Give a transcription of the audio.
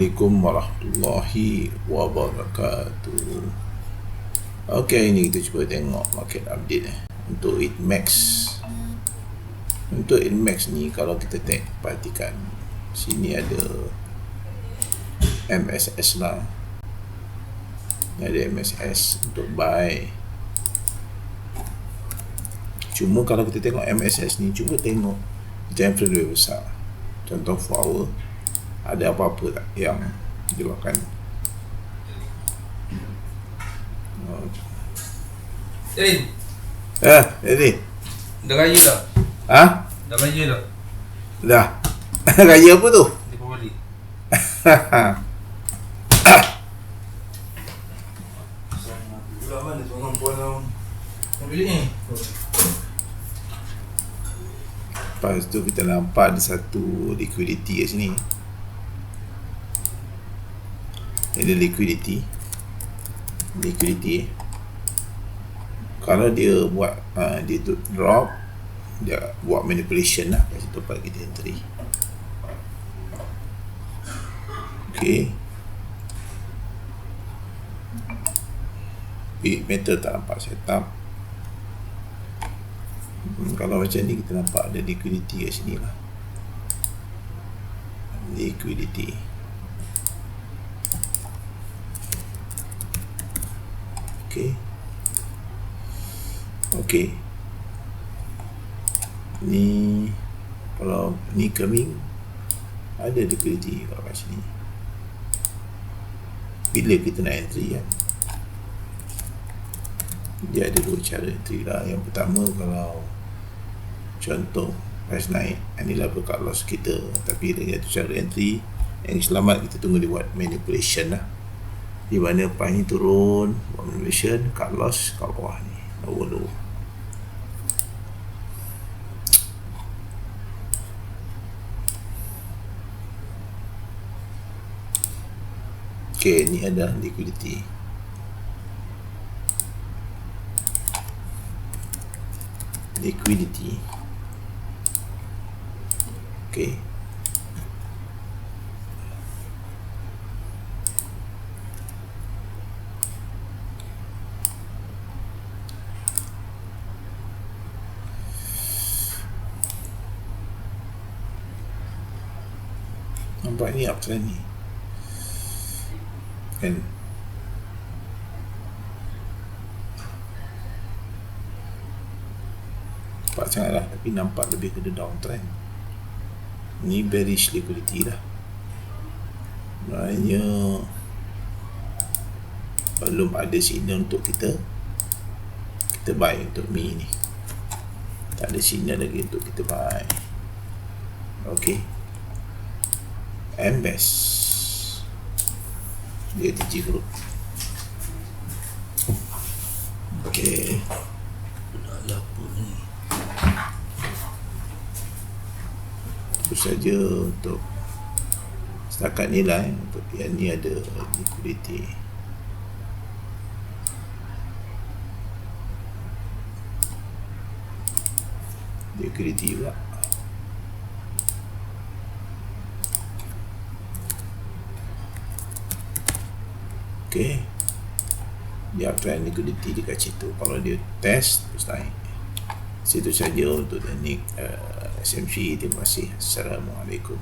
Assalamualaikum warahmatullahi wabarakatuh. Okey, ini kita cuba tengok market update untuk Inmax. Untuk Inmax ni kalau kita perhatikan sini ada MSS lah. Ni ada MSS untuk buy. Cuma kalau kita tengok MSS ni, cuba tengok time frame lebih besar. Contoh 4 hour, ada apa-apa tak yang menyebabkan Jadi dah raya dah? Dah raya dah? Dah. Raya apa tu? Deepavali. Mana seorang puan bilik ni? Lepas tu kita nampak ada satu liquidity kat sini. Ada liquidity. Kalau dia buat dia tu drop, dia buat manipulation lah kat situ, tempat kita entry. Okay, big metal tak nampak setup. Kalau macam ni kita nampak ada liquidity kat sini lah. Liquidity. Okay. Ni kalau ni coming, ada liquidity kalau kat sini. Bila kita nak entry kan, dia ada dua cara entry lah. Yang pertama, kalau contoh price naik, inilah cut loss kita, tapi dengan cara entry yang selamat, kita tunggu dia buat manipulation lah, di mana price ni turun, buat manipulation, cut loss kat bawah ni, lower. Okay, ni ada liquidity. Okay. Nampak ni uptrend ni kan, nampak sangat lah, tapi nampak lebih ke downtrend. Ni bearish liquidity lah, maknanya belum ada signal untuk kita buy untuk Mi ni. Tak ada signal lagi untuk kita buy. Okay, MBES dia TG Group. Okay, itu saja untuk setakat ni lah. Untuk yang ni ada liquidity pula. Okay, dia uptrend liquidity dekat situ. Kalau dia test terus naik. Situ saja untuk teknik SMC. Terima kasih. Assalamualaikum.